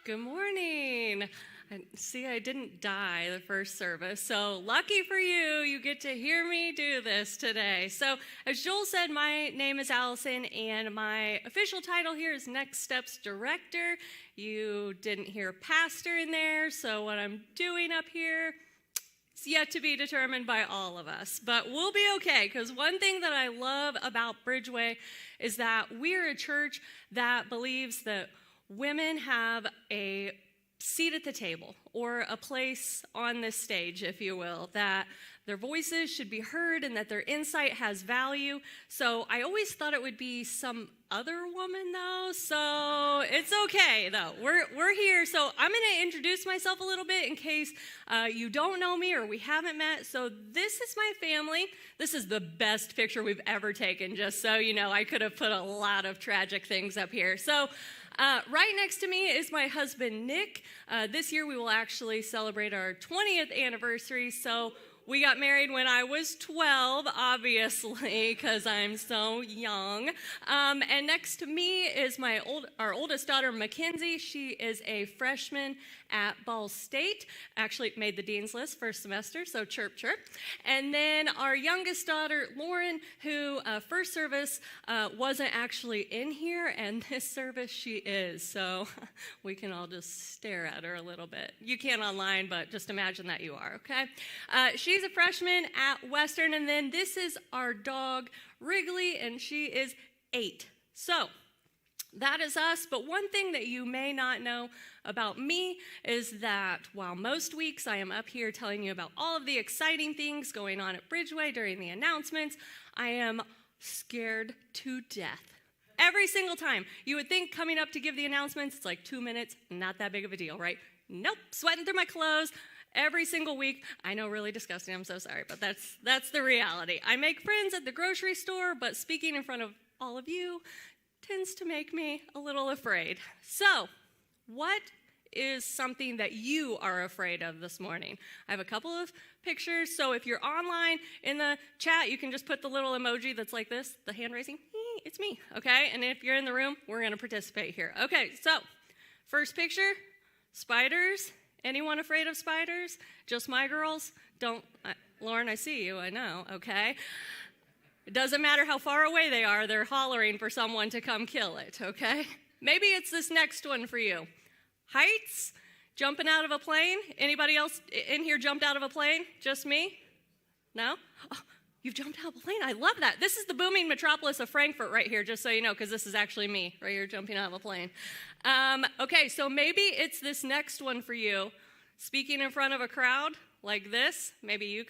Good morning. See, I didn't die the first service, so lucky for you, you get to hear me do this today. So, as Joel said, my name is Allison, and my official title here is Next Steps Director. You didn't hear pastor in there, so what I'm doing up here is yet to be determined by all of us. But we'll be okay, because one thing that I love about Bridgeway is that we're a church that believes that women have a seat at the table, or a place on this stage, if you will, that their voices should be heard and that their insight has value. So I always thought it would be some other woman, though, so it's okay, though. We're here, so I'm going to introduce myself a little bit in case you don't know me or we haven't met. So this is my family. This is the best picture we've ever taken, just so you know. I could have put a lot of tragic things up here. So right next to me is my husband, Nick. This year we will actually celebrate our 20th anniversary, so we got married when I was 12, obviously, because I'm so young. And next to me is our oldest daughter, Mackenzie. She is a freshman at Ball State. Actually made the dean's list first semester, so chirp, chirp. And then our youngest daughter, Lauren, who first service wasn't actually in here, and this service she is. So we can all just stare at her a little bit. You can't online, but just imagine that you are, okay? She's a freshman at Western, and then this is our dog, Wrigley, and she is 8. So that is us, but one thing that you may not know about me is that while most weeks I am up here telling you about all of the exciting things going on at Bridgeway during the announcements, I am scared to death. Every single time. You would think coming up to give the announcements, it's like 2 minutes, not that big of a deal, right? Nope, sweating through my clothes every single week. I know, really disgusting, I'm so sorry, but that's the reality. I make friends at the grocery store, but speaking in front of all of you tends to make me a little afraid. So, what is something that you are afraid of this morning? I have a couple of pictures, so if you're online in the chat, you can just put the little emoji that's like this, the hand raising, it's me, okay? And if you're in the room, we're gonna participate here. Okay, so, first picture, spiders. Anyone afraid of spiders? Just my girls? Lauren, I see you, I know, okay? It doesn't matter how far away they are, they're hollering for someone to come kill it, okay? Maybe it's this next one for you. Heights? Jumping out of a plane? Anybody else in here jumped out of a plane? Just me? No? Oh, you've jumped out of a plane? I love that. This is the booming metropolis of Frankfurt right here, just so you know, because this is actually me right here jumping out of a plane. Okay, so maybe it's this next one for you. Speaking in front of a crowd like this. Maybe you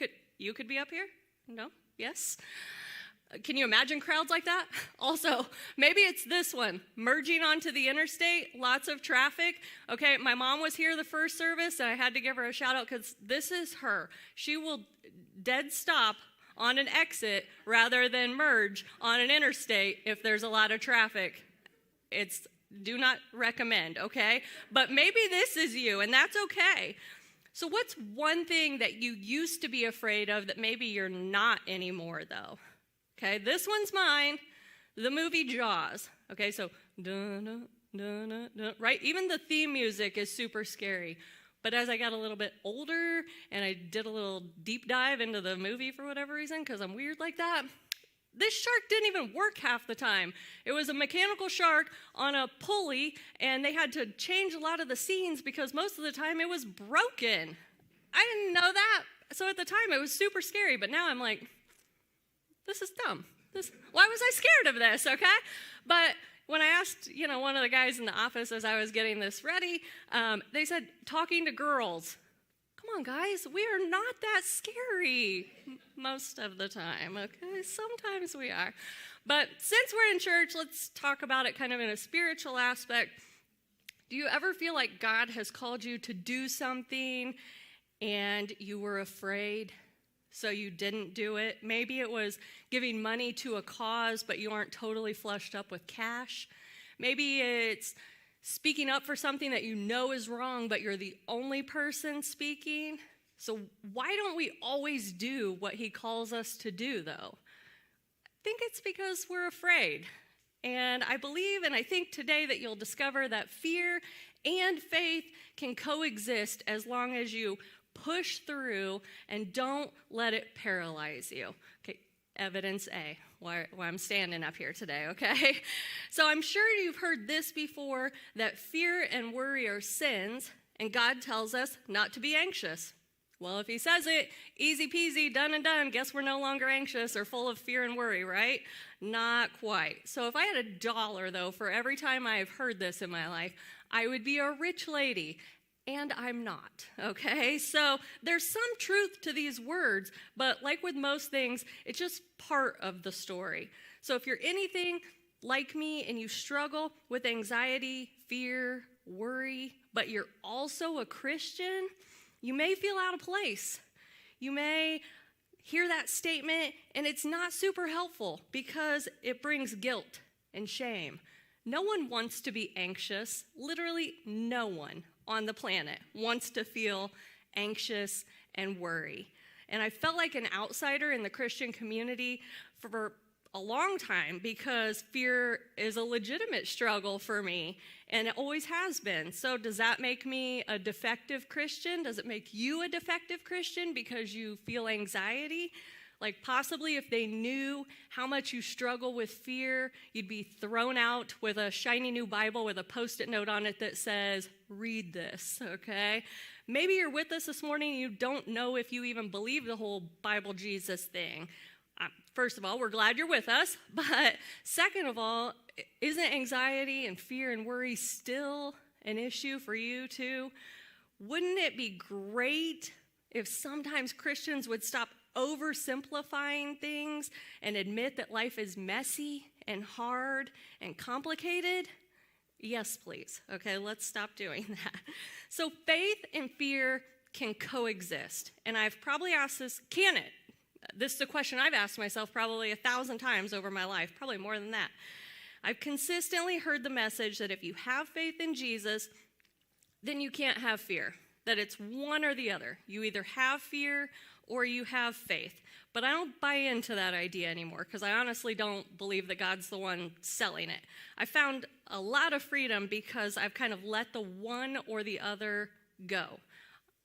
could be up here? No? Yes? Can you imagine crowds like that? Also, maybe it's this one, merging onto the interstate, lots of traffic. Okay, my mom was here the first service, and I had to give her a shout out because this is her. She will dead stop on an exit rather than merge on an interstate if there's a lot of traffic. Do not recommend, okay? But maybe this is you, and that's okay. So what's one thing that you used to be afraid of that maybe you're not anymore, though? Okay, this one's mine, the movie Jaws. Okay, so, right? Even the theme music is super scary. But as I got a little bit older and I did a little deep dive into the movie for whatever reason, because I'm weird like that, this shark didn't even work half the time. It was a mechanical shark on a pulley, and they had to change a lot of the scenes because most of the time it was broken. I didn't know that. So at the time it was super scary, but now I'm like, this is dumb. Why was I scared of this, okay? But when I asked, one of the guys in the office as I was getting this ready, they said, talking to girls. Come on, guys, we are not that scary most of the time, okay? Sometimes we are. But since we're in church, let's talk about it kind of in a spiritual aspect. Do you ever feel like God has called you to do something and you were afraid, so you didn't do it? Maybe it was giving money to a cause, but you aren't totally flushed up with cash. Maybe it's speaking up for something that you know is wrong, but you're the only person speaking. So why don't we always do what he calls us to do, though? I think it's because we're afraid. And I believe and I think today that you'll discover that fear and faith can coexist as long as you push through and don't let it paralyze you. Okay, evidence A, why I'm standing up here today, okay? So I'm sure you've heard this before, that fear and worry are sins, and God tells us not to be anxious. Well, if he says it, easy peasy, done and done, guess we're no longer anxious or full of fear and worry, right? Not quite. So if I had $1, though, for every time I've heard this in my life, I would be a rich lady, and I'm not, okay? So there's some truth to these words, but like with most things, it's just part of the story. So if you're anything like me and you struggle with anxiety, fear, worry, but you're also a Christian, you may feel out of place. You may hear that statement, and it's not super helpful because it brings guilt and shame. No one wants to be anxious. Literally no one on the planet wants to feel anxious and worry. And I felt like an outsider in the Christian community for a long time because fear is a legitimate struggle for me, and it always has been. So does that make me a defective Christian? Does it make you a defective Christian because you feel anxiety? Like possibly if they knew how much you struggle with fear, you'd be thrown out with a shiny new Bible with a Post-it note on it that says, read this, okay? Maybe you're with us this morning and you don't know if you even believe the whole Bible Jesus thing. First of all, we're glad you're with us, but second of all, isn't anxiety and fear and worry still an issue for you too? Wouldn't it be great if sometimes Christians would stop oversimplifying things and admit that life is messy and hard and complicated? Yes, please. Okay, let's stop doing that. So faith and fear can coexist. And I've probably asked this, can it? This is a question I've asked myself probably 1,000 times over my life, probably more than that. I've consistently heard the message that if you have faith in Jesus, then you can't have fear, that it's one or the other. You either have fear or you have faith. But I don't buy into that idea anymore because I honestly don't believe that God's the one selling it. I found a lot of freedom because I've kind of let the one or the other go.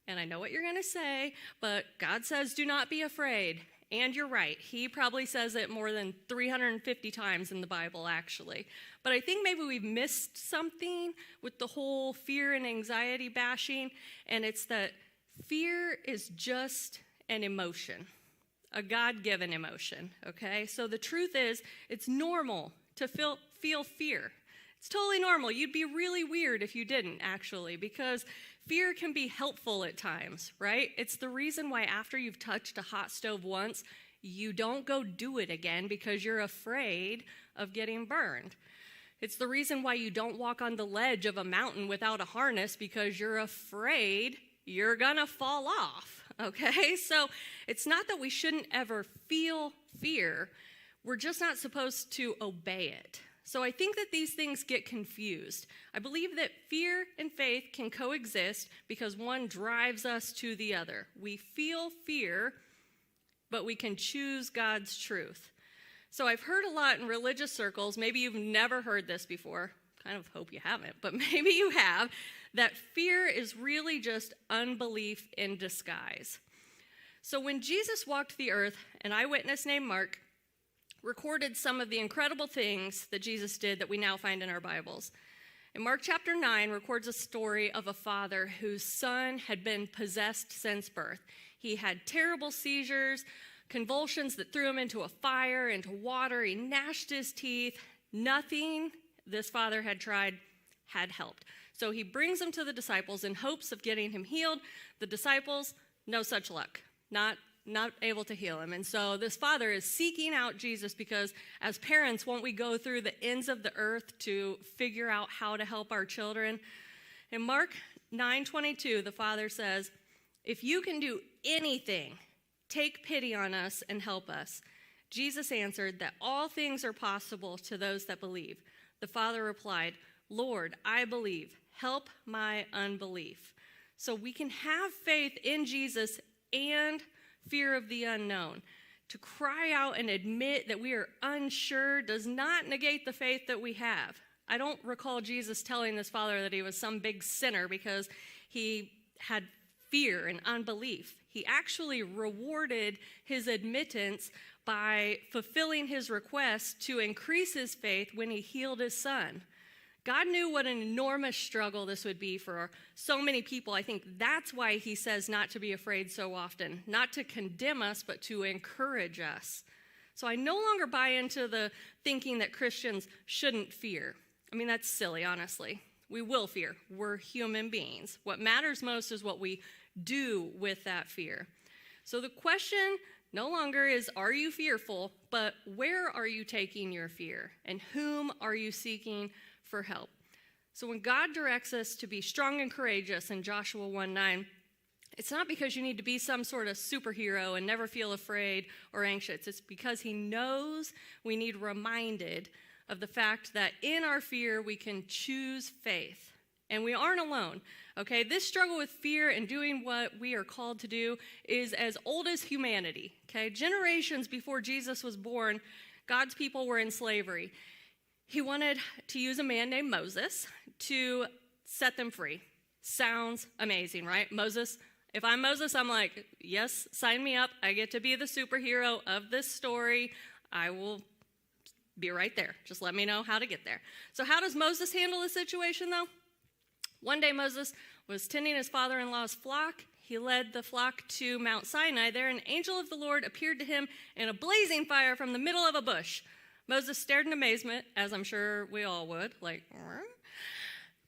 And I know what you're going to say, but God says, do not be afraid. And you're right. He probably says it more than 350 times in the Bible, actually. But I think maybe we've missed something with the whole fear and anxiety bashing, and it's that fear is just an emotion, a God-given emotion, okay? So the truth is, it's normal to feel fear. It's totally normal. You'd be really weird if you didn't, actually, because fear can be helpful at times, right? It's the reason why after you've touched a hot stove once, you don't go do it again because you're afraid of getting burned. It's the reason why you don't walk on the ledge of a mountain without a harness because you're afraid you're gonna fall off, okay? So it's not that we shouldn't ever feel fear. We're just not supposed to obey it. So I think that these things get confused. I believe that fear and faith can coexist because one drives us to the other. We feel fear, but we can choose God's truth. So I've heard a lot in religious circles, maybe you've never heard this before, kind of hope you haven't, but maybe you have, that fear is really just unbelief in disguise. So when Jesus walked the earth, an eyewitness named Mark recorded some of the incredible things that Jesus did that we now find in our Bibles. And Mark chapter 9 records a story of a father whose son had been possessed since birth. He had terrible seizures, convulsions that threw him into a fire, into water. He gnashed his teeth. Nothing this father had tried had helped. So he brings him to the disciples in hopes of getting him healed. The disciples, no such luck, not able to heal him. And so this father is seeking out Jesus because as parents, won't we go through the ends of the earth to figure out how to help our children? In Mark 9:22, the father says, if you can do anything, take pity on us and help us. Jesus answered that all things are possible to those that believe. The father replied, Lord, I believe. Help my unbelief. So we can have faith in Jesus and fear of the unknown. To cry out and admit that we are unsure does not negate the faith that we have. I don't recall Jesus telling this father that he was some big sinner because he had fear and unbelief. He actually rewarded his admittance by fulfilling his request to increase his faith when he healed his son. God knew what an enormous struggle this would be for so many people. I think that's why he says not to be afraid so often, not to condemn us, but to encourage us. So I no longer buy into the thinking that Christians shouldn't fear. I mean, that's silly, honestly. We will fear. We're human beings. What matters most is what we do with that fear. So the question no longer is, are you fearful, but where are you taking your fear? And whom are you seeking for help? So when God directs us to be strong and courageous in Joshua 1:9, it's not because you need to be some sort of superhero and never feel afraid or anxious. It's because he knows we need reminded of the fact that in our fear we can choose faith. And we aren't alone, okay? This struggle with fear and doing what we are called to do is as old as humanity, okay? Generations before Jesus was born, God's people were in slavery. He wanted to use a man named Moses to set them free. Sounds amazing, right? Moses, if I'm Moses, I'm like, yes, sign me up. I get to be the superhero of this story. I will be right there. Just let me know how to get there. So how does Moses handle the situation, though? One day Moses was tending his father-in-law's flock. He led the flock to Mount Sinai. There an angel of the Lord appeared to him in a blazing fire from the middle of a bush. Moses stared in amazement, as I'm sure we all would,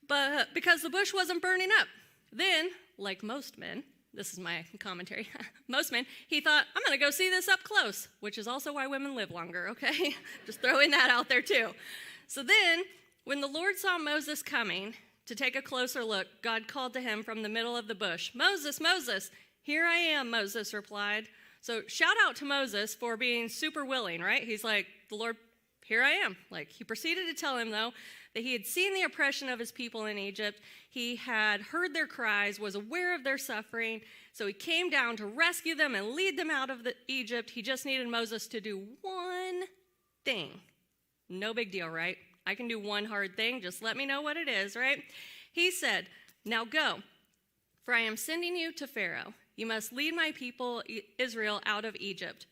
but because the bush wasn't burning up. Then, like most men, this is my commentary, most men, he thought, I'm going to go see this up close, which is also why women live longer, okay? Just throwing that out there too. So then, when the Lord saw Moses coming to take a closer look, God called to him from the middle of the bush, Moses, Moses, here I am, Moses replied. So shout out to Moses for being super willing, right? He's like, the Lord, here I am. He proceeded to tell him, though, that he had seen the oppression of his people in Egypt. He had heard their cries, was aware of their suffering. So he came down to rescue them and lead them out of Egypt. He just needed Moses to do one thing. No big deal, right? I can do one hard thing. Just let me know what it is, right? He said, now go, for I am sending you to Pharaoh. You must lead my people, Israel, out of Egypt.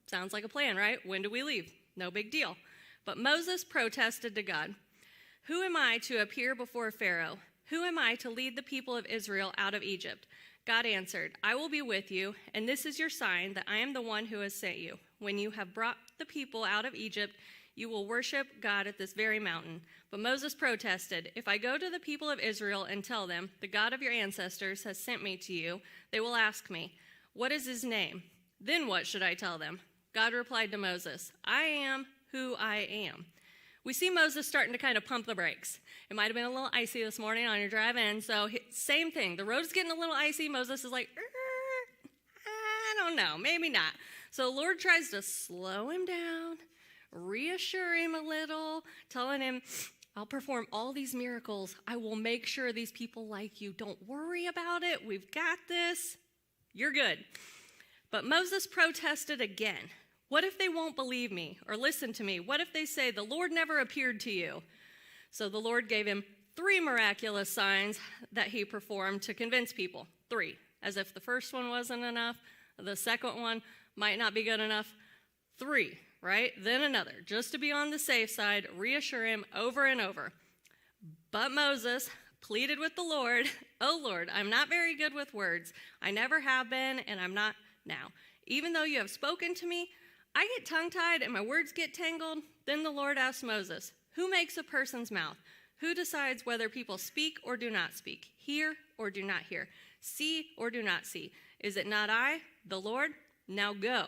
Sounds like a plan, right? When do we leave? No big deal. But Moses protested to God, who am I to appear before Pharaoh? Who am I to lead the people of Israel out of Egypt? God answered, I will be with you, and this is your sign that I am the one who has sent you. When you have brought the people out of Egypt, you will worship God at this very mountain. But Moses protested, if I go to the people of Israel and tell them, the God of your ancestors has sent me to you, they will ask me, what is his name? Then what should I tell them? God replied to Moses, I am who I am. We see Moses starting to kind of pump the brakes. It might have been a little icy this morning on your drive in, so same thing. The road's getting a little icy. Moses is like, I don't know, maybe not. So the Lord tries to slow him down, reassure him a little, telling him, I'll perform all these miracles. I will make sure these people like you. Don't worry about it. We've got this. You're good. But Moses protested again. What if they won't believe me or listen to me? What if they say, the Lord never appeared to you? So the Lord gave him 3 miraculous signs that he performed to convince people. 3, as if the first one wasn't enough. The second one might not be good enough. 3, right? Then another, just to be on the safe side, reassure him over and over. But Moses pleaded with the Lord, oh Lord, I'm not very good with words. I never have been, and I'm not now. Even though you have spoken to me, I get tongue-tied and my words get tangled. Then the Lord asked Moses, who makes a person's mouth? Who decides whether people speak or do not speak, hear or do not hear, see or do not see? Is it not I, the Lord? Now go.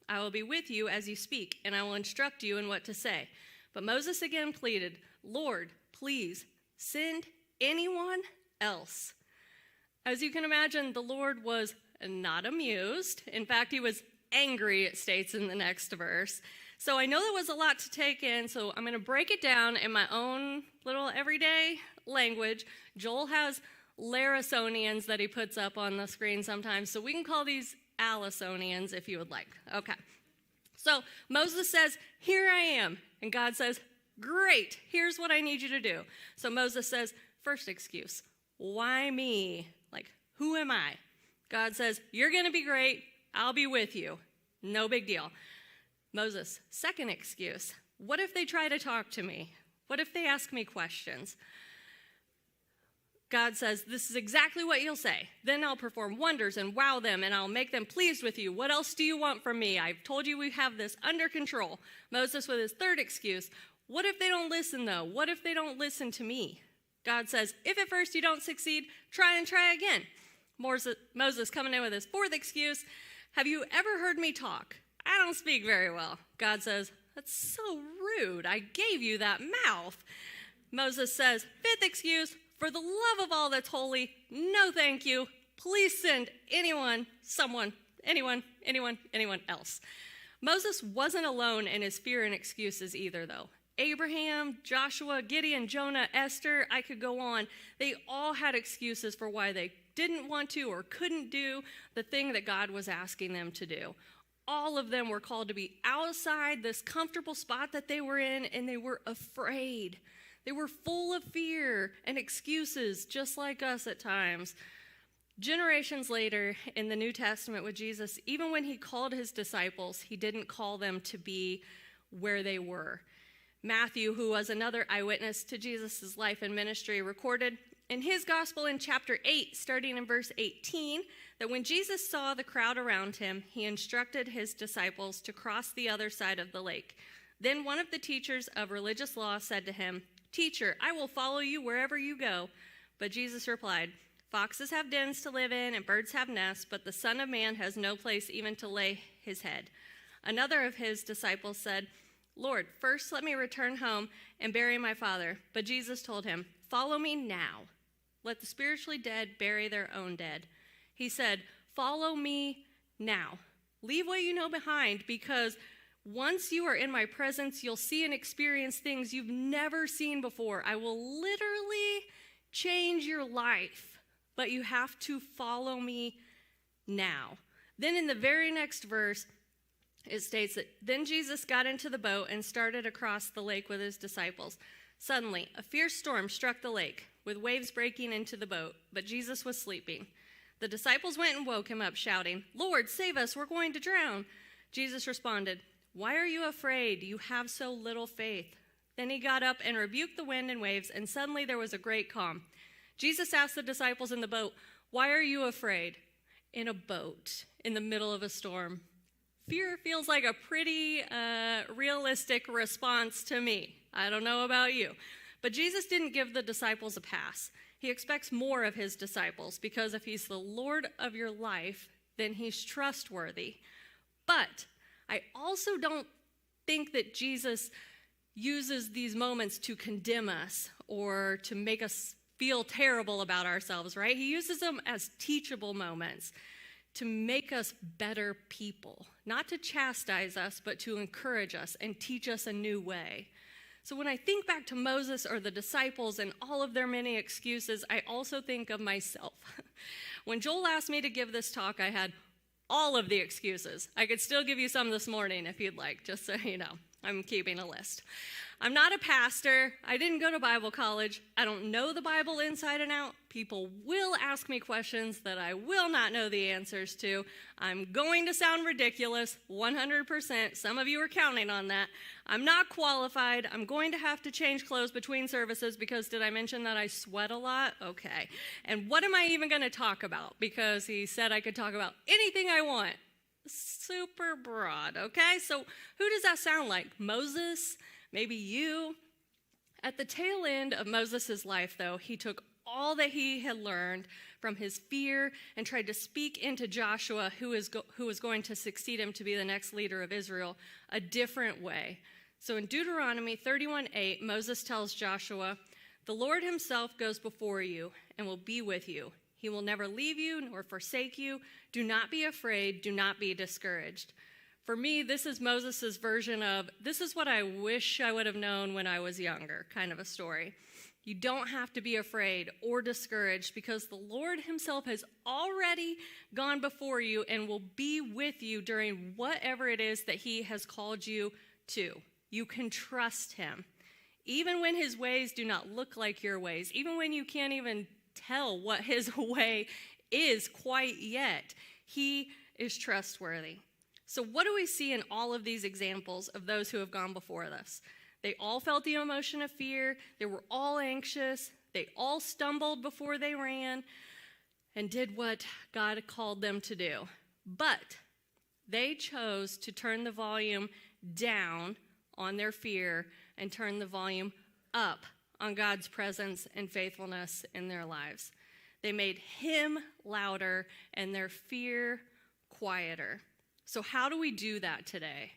I will be with you as you speak, and I will instruct you in what to say. But Moses again pleaded, Lord, please send anyone else. As you can imagine, the Lord was not amused. In fact, he was angry, it states in the next verse. So I know that was a lot to take in, so I'm going to break it down in my own little everyday language. Joel has Larisonians that he puts up on the screen sometimes, so we can call these Alisonians if you would like. Okay, So Moses says, here I am. And God says, great, here's what I need you to do. So Moses says, first excuse, why me? Like, who am I? God says, you're going to be great. I'll be with you. No big deal. Moses, second excuse, what if they try to talk to me? What if they ask me questions? God says, this is exactly what you'll say. Then I'll perform wonders and wow them, and I'll make them pleased with you. What else do you want from me? I've told you we have this under control. Moses with his third excuse, what if they don't listen, though? What if they don't listen to me? God says, if at first you don't succeed, try and try again. Moses coming in with his fourth excuse, have you ever heard me talk? I don't speak very well. God says, that's so rude. I gave you that mouth. Moses says, fifth excuse, for the love of all that's holy, no thank you. Please send anyone else. Moses wasn't alone in his fear and excuses either, though. Abraham, Joshua, Gideon, Jonah, Esther, I could go on. They all had excuses for why they didn't want to or couldn't do the thing that God was asking them to do. All of them were called to be outside this comfortable spot that they were in, and they were afraid. They were full of fear and excuses, just like us at times. Generations later in the New Testament with Jesus, even when he called his disciples, he didn't call them to be where they were. Matthew, who was another eyewitness to Jesus' life and ministry, recorded in his gospel in chapter 8, starting in verse 18, that when Jesus saw the crowd around him, he instructed his disciples to cross the other side of the lake. Then one of the teachers of religious law said to him, Teacher, I will follow you wherever you go. But Jesus replied, Foxes have dens to live in and birds have nests, but the Son of Man has no place even to lay his head. Another of his disciples said, Lord, first let me return home and bury my father. But Jesus told him, Follow me now. Let the spiritually dead bury their own dead. He said, Follow me now. Leave what you know behind, because once you are in my presence, you'll see and experience things you've never seen before. I will literally change your life, but you have to follow me now. Then in the very next verse, it states that then Jesus got into the boat and started across the lake with his disciples. Suddenly, a fierce storm struck the lake, with waves breaking into the boat, but Jesus was sleeping. The disciples went and woke him up, shouting, Lord, save us, we're going to drown. Jesus responded, Why are you afraid? You have so little faith. Then he got up and rebuked the wind and waves, and suddenly there was a great calm. Jesus asked the disciples in the boat, Why are you afraid? In a boat, in the middle of a storm. Fear feels like a pretty realistic response to me. I don't know about you. But Jesus didn't give the disciples a pass. He expects more of his disciples, because if he's the Lord of your life, then he's trustworthy. But I also don't think that Jesus uses these moments to condemn us or to make us feel terrible about ourselves, right? He uses them as teachable moments to make us better people, not to chastise us, but to encourage us and teach us a new way. So when I think back to Moses or the disciples and all of their many excuses, I also think of myself. When Joel asked me to give this talk, I had all of the excuses. I could still give you some this morning if you'd like, just so you know. I'm keeping a list. I'm not a pastor. I didn't go to Bible college. I don't know the Bible inside and out. People will ask me questions that I will not know the answers to. I'm going to sound ridiculous, 100%. Some of you are counting on that. I'm not qualified. I'm going to have to change clothes between services because did I mention that I sweat a lot? Okay. And what am I even going to talk about? Because he said I could talk about anything I want. Super broad, okay? So who does that sound like? Moses? Maybe you? At the tail end of Moses' life, though, he took all that he had learned from his fear and tried to speak into Joshua, who was going to succeed him to be the next leader of Israel, a different way. So in Deuteronomy 31:8, Moses tells Joshua, "The Lord himself goes before you and will be with you. He will never leave you nor forsake you. Do not be afraid. Do not be discouraged." For me, this is Moses' version of, this is what I wish I would have known when I was younger, kind of a story. You don't have to be afraid or discouraged because the Lord himself has already gone before you and will be with you during whatever it is that he has called you to. You can trust him. Even when his ways do not look like your ways, even when you can't even tell what his way is quite yet, he is trustworthy. So what do we see in all of these examples of those who have gone before us? They all felt the emotion of fear. They were all anxious. They all stumbled before they ran and did what God called them to do. But they chose to turn the volume down on their fear and turn the volume up on God's presence and faithfulness in their lives. They made him louder and their fear quieter. So how do we do that today?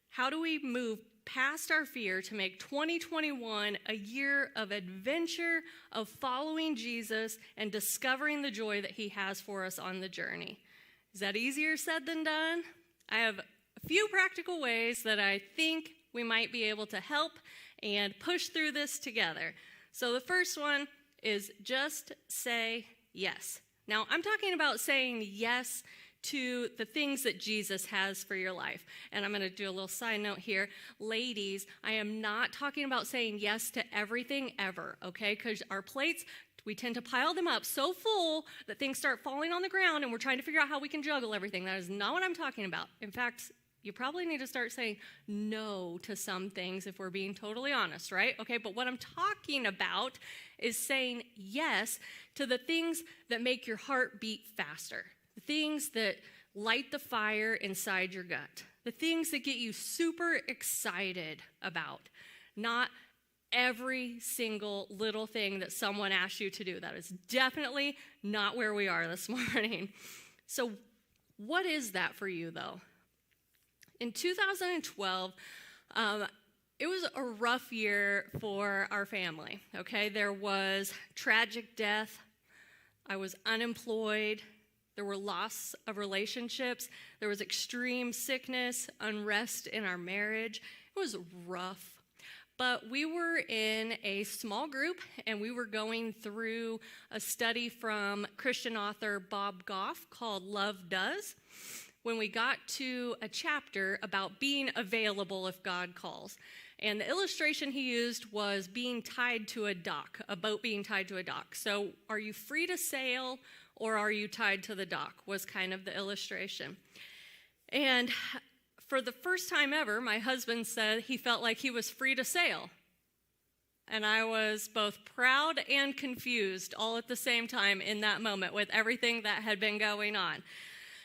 How do we move past our fear to make 2021 a year of adventure, of following Jesus and discovering the joy that he has for us on the journey? Is that easier said than done? I have a few practical ways that I think we might be able to help and push through this together. So the first one is just say yes. Now, I'm talking about saying yes to the things that Jesus has for your life. And I'm going to do a little side note here. Ladies, I am not talking about saying yes to everything ever, okay? Because our plates, we tend to pile them up so full that things start falling on the ground and we're trying to figure out how we can juggle everything. That is not what I'm talking about. In fact, you probably need to start saying no to some things if we're being totally honest, right? Okay, but what I'm talking about is saying yes to the things that make your heart beat faster. The things that light the fire inside your gut. The things that get you super excited about. Not every single little thing that someone asks you to do. That is definitely not where we are this morning. So what is that for you, though? In 2012, it was a rough year for our family, okay? There was tragic death. I was unemployed. There were loss of relationships. There was extreme sickness, unrest in our marriage. It was rough. But we were in a small group, and we were going through a study from Christian author Bob Goff called Love Does, when we got to a chapter about being available if God calls. And the illustration he used was being tied to a dock, a boat being tied to a dock. So are you free to sail or are you tied to the dock was kind of the illustration. And for the first time ever, my husband said he felt like he was free to sail. And I was both proud and confused all at the same time in that moment with everything that had been going on.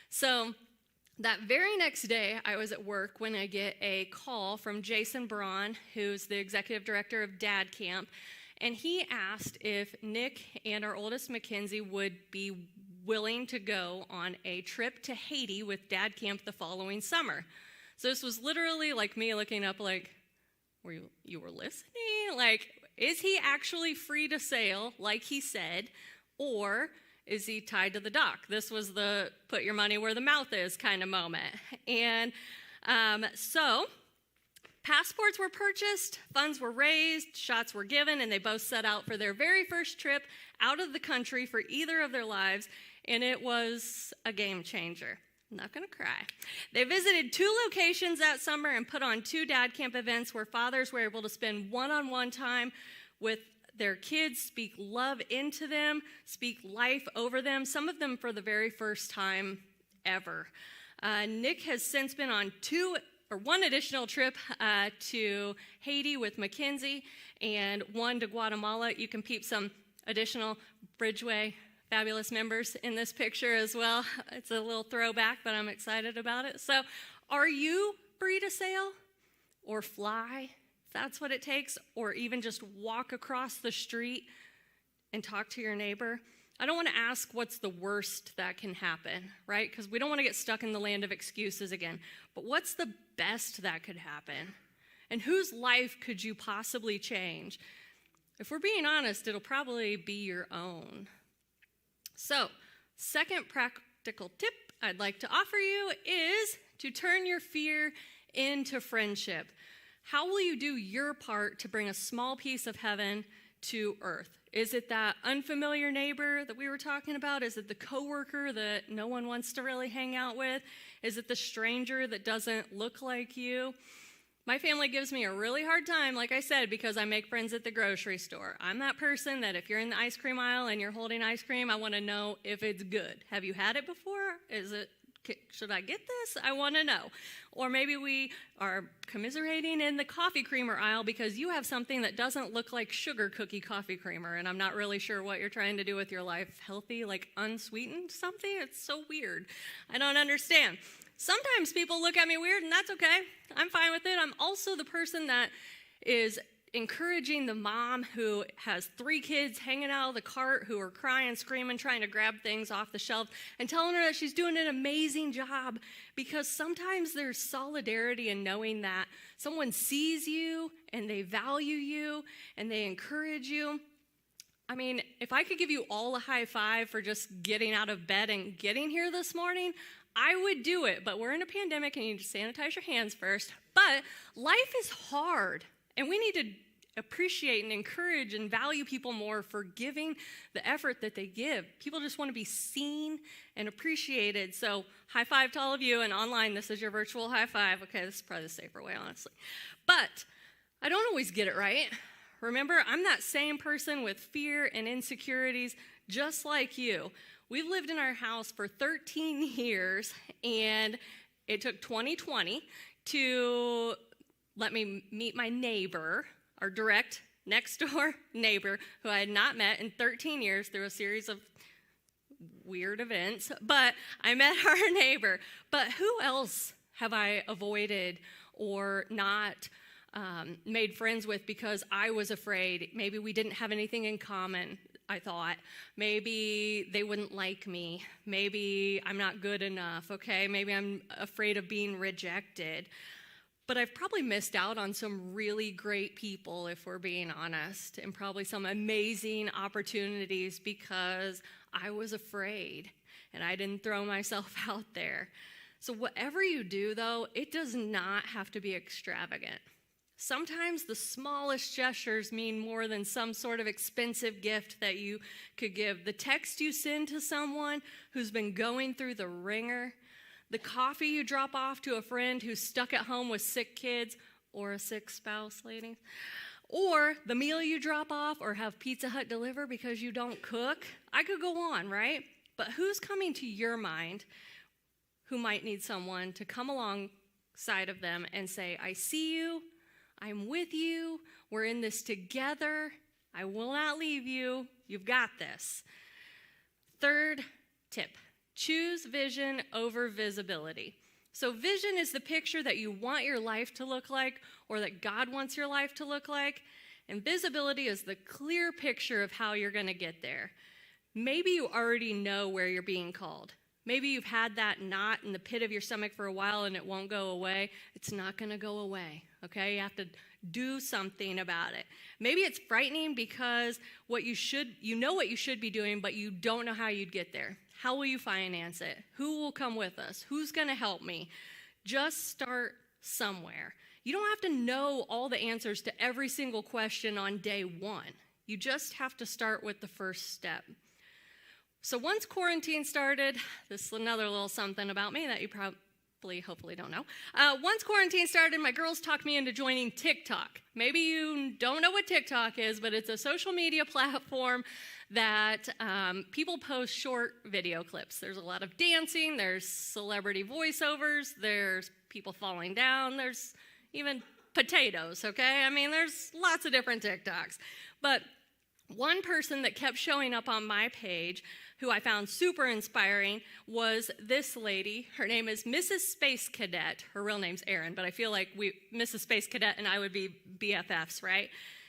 So that very next day, I was at work when I get a call from Jason Braun, who's the executive director of Dad Camp, and he asked if Nick and our oldest Mackenzie would be willing to go on a trip to Haiti with Dad Camp the following summer. So this was literally like me looking up like, you were listening? Like, is he actually free to sail like he said, or is he tied to the dock? This was the put your money where the mouth is kind of moment. And so passports were purchased, funds were raised, shots were given, and they both set out for their very first trip out of the country for either of their lives, and it was a game changer. I'm not going to cry. They visited 2 locations that summer and put on 2 Dad Camp events where fathers were able to spend one-on-one time with their kids, speak love into them, speak life over them, some of them for the very first time ever. Nick has since been on 1 additional trip to Haiti with Mackenzie and 1 to Guatemala. You can peep some additional Bridgeway fabulous members in this picture as well. It's a little throwback, but I'm excited about it. So are you free to sail or fly? If that's what it takes, or even just walk across the street and talk to your neighbor. I don't want to ask what's the worst that can happen, right? Because we don't want to get stuck in the land of excuses again. But what's the best that could happen? And whose life could you possibly change? If we're being honest, it'll probably be your own. So, second practical tip I'd like to offer you is to turn your fear into friendship. How will you do your part to bring a small piece of heaven to earth? Is it that unfamiliar neighbor that we were talking about? Is it the coworker that no one wants to really hang out with? Is it the stranger that doesn't look like you? My family gives me a really hard time, like I said, because I make friends at the grocery store. I'm that person that if you're in the ice cream aisle and you're holding ice cream, I want to know if it's good. Have you had it before? Should I get this? I want to know. Or maybe we are commiserating in the coffee creamer aisle because you have something that doesn't look like sugar cookie coffee creamer, and I'm not really sure what you're trying to do with your life. Healthy, like unsweetened something? It's so weird. I don't understand. Sometimes people look at me weird, and that's okay. I'm fine with it. I'm also the person that is encouraging the mom who has 3 kids hanging out of the cart who are crying, screaming, trying to grab things off the shelf, and telling her that she's doing an amazing job, because sometimes there's solidarity in knowing that someone sees you and they value you and they encourage you. I mean, if I could give you all a high five for just getting out of bed and getting here this morning, I would do it, but we're in a pandemic and you need to sanitize your hands first. But life is hard. And we need to appreciate and encourage and value people more for giving the effort that they give. People just want to be seen and appreciated. So high five to all of you, and online, this is your virtual high five. Okay, this is probably the safer way, honestly. But I don't always get it right. Remember, I'm that same person with fear and insecurities just like you. We've lived in our house for 13 years, and it took 2020 to let me meet my neighbor, our direct next door neighbor, who I had not met in 13 years through a series of weird events. But I met our neighbor. But who else have I avoided or not made friends with because I was afraid? Maybe we didn't have anything in common, I thought. Maybe they wouldn't like me. Maybe I'm not good enough, okay? Maybe I'm afraid of being rejected. But I've probably missed out on some really great people, if we're being honest, and probably some amazing opportunities because I was afraid and I didn't throw myself out there. So whatever you do, though, it does not have to be extravagant. Sometimes the smallest gestures mean more than some sort of expensive gift that you could give. The text you send to someone who's been going through the ringer, the coffee you drop off to a friend who's stuck at home with sick kids or a sick spouse, ladies, or the meal you drop off or have Pizza Hut deliver because you don't cook. I could go on, right? But who's coming to your mind who might need someone to come alongside of them and say, I see you, I'm with you, we're in this together, I will not leave you, you've got this. Third tip. Choose vision over visibility. So vision is the picture that you want your life to look like or that God wants your life to look like. And visibility is the clear picture of how you're going to get there. Maybe you already know where you're being called. Maybe you've had that knot in the pit of your stomach for a while and it won't go away. It's not going to go away, okay? You have to do something about it. Maybe it's frightening because you know what you should be doing, but you don't know how you'd get there. How will you finance it? Who will come with us? Who's going to help me? Just start somewhere. You don't have to know all the answers to every single question on day one. You just have to start with the first step. So once quarantine started, this is another little something about me that you hopefully don't know. Once quarantine started, my girls talked me into joining TikTok. Maybe you don't know what TikTok is, but it's a social media platform that people post short video clips. There's a lot of dancing, there's celebrity voiceovers, there's people falling down, there's even potatoes, okay? I mean, there's lots of different TikToks. But one person that kept showing up on my page, who I found super inspiring, was this lady. Her name is Mrs. Space Cadet. Her real name's Erin, but I feel like Mrs. Space Cadet and I would be BFFs, right?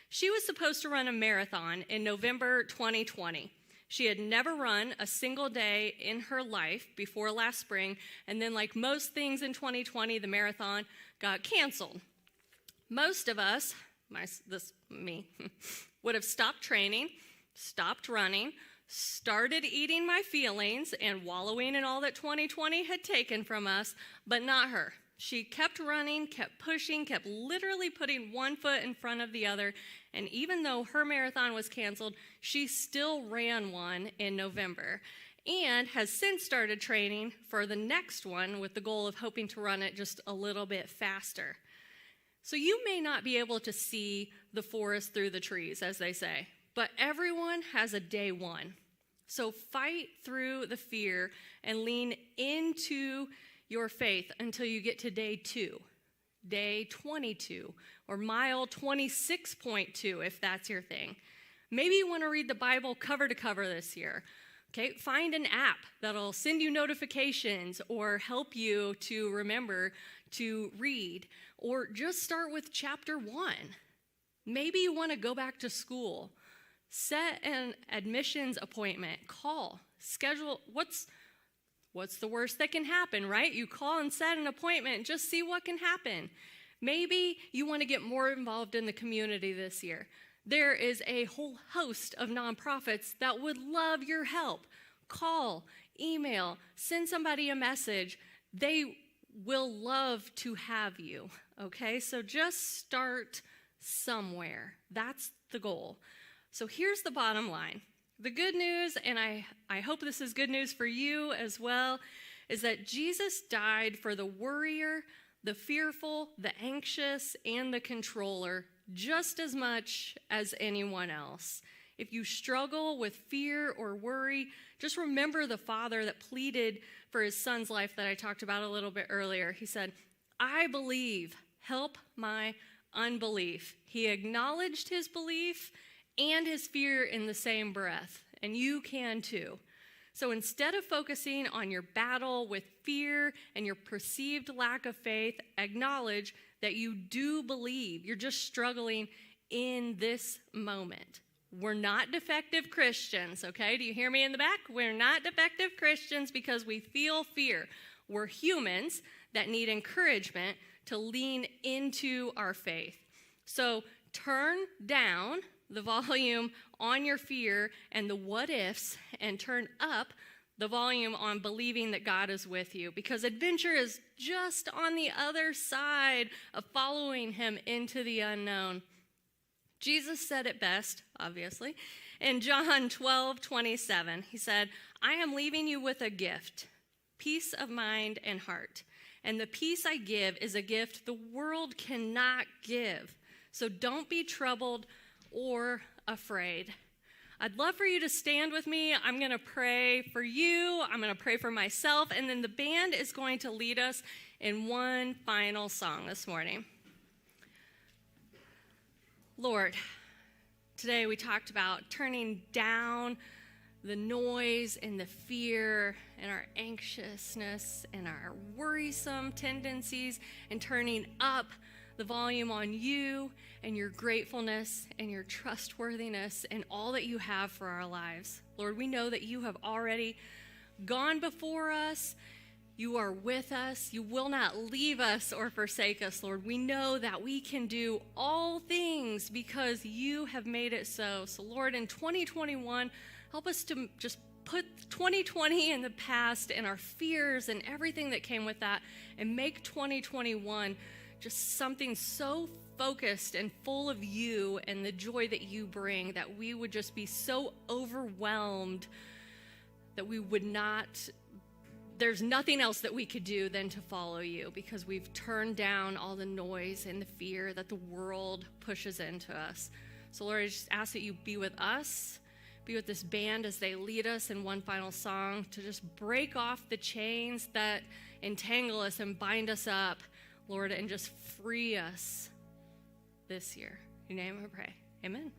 She was supposed to run a marathon in November 2020. She had never run a single day in her life before last spring, and then like most things in 2020, the marathon got canceled. Most of us, me, would have stopped training, stopped running, started eating my feelings and wallowing in all that 2020 had taken from us, but not her. She kept running, kept pushing, kept literally putting one foot in front of the other, And even though her marathon was canceled, she still ran one in November and has since started training for the next one with the goal of hoping to run it just a little bit faster. So you may not be able to see the forest through the trees, as they say, but everyone has a day one. So fight through the fear and lean into your faith until you get to day 2, day 22, or mile 26.2 if that's your thing. Maybe you want to read the Bible cover to cover this year. Okay, find an app that'll send you notifications or help you to remember to read, or just start with chapter 1. Maybe you want to go back to school. Set an admissions appointment, call, schedule. What's the worst that can happen, right? You call and set an appointment, just see what can happen. Maybe you want to get more involved in the community this year. There is a whole host of nonprofits that would love your help. Call, email, send somebody a message. They will love to have you, okay? So just start somewhere. That's the goal. So here's the bottom line. The good news, and I hope this is good news for you as well, is that Jesus died for the worrier, the fearful, the anxious, and the controller just as much as anyone else. If you struggle with fear or worry, just remember the Father that pleaded for his son's life that I talked about a little bit earlier. He said, "I believe, help my unbelief." He acknowledged his belief and his fear in the same breath, and you can too. So instead of focusing on your battle with fear and your perceived lack of faith, acknowledge that you do believe. You're just struggling in this moment. We're not defective Christians, okay? Do you hear me in the back? We're not defective Christians because we feel fear. We're humans that need encouragement to lean into our faith. So turn down the volume on your fear and the what ifs, and turn up the volume on believing that God is with you, because adventure is just on the other side of following him into the unknown. Jesus said it best, obviously, in John 12:27. He said, "I am leaving you with a gift, peace of mind and heart. And the peace I give is a gift the world cannot give. So don't be troubled or afraid." I'd love for you to stand with me. I'm going to pray for you. I'm going to pray for myself. And then the band is going to lead us in one final song this morning. Lord, today we talked about turning down the noise and the fear and our anxiousness and our worrisome tendencies, and turning up the volume on you and your gratefulness and your trustworthiness and all that you have for our lives. Lord, we know that you have already gone before us. You are with us. You will not leave us or forsake us, Lord. We know that we can do all things because you have made it so. So, Lord, in 2021, help us to just put 2020 in the past and our fears and everything that came with that, and make 2021 just something so focused and full of you and the joy that you bring, that we would just be so overwhelmed that we would not, there's nothing else that we could do than to follow you, because we've turned down all the noise and the fear that the world pushes into us. So Lord, I just ask that you be with us, be with this band as they lead us in one final song, to just break off the chains that entangle us and bind us up, Lord, and just free us this year. In your name I pray. Amen.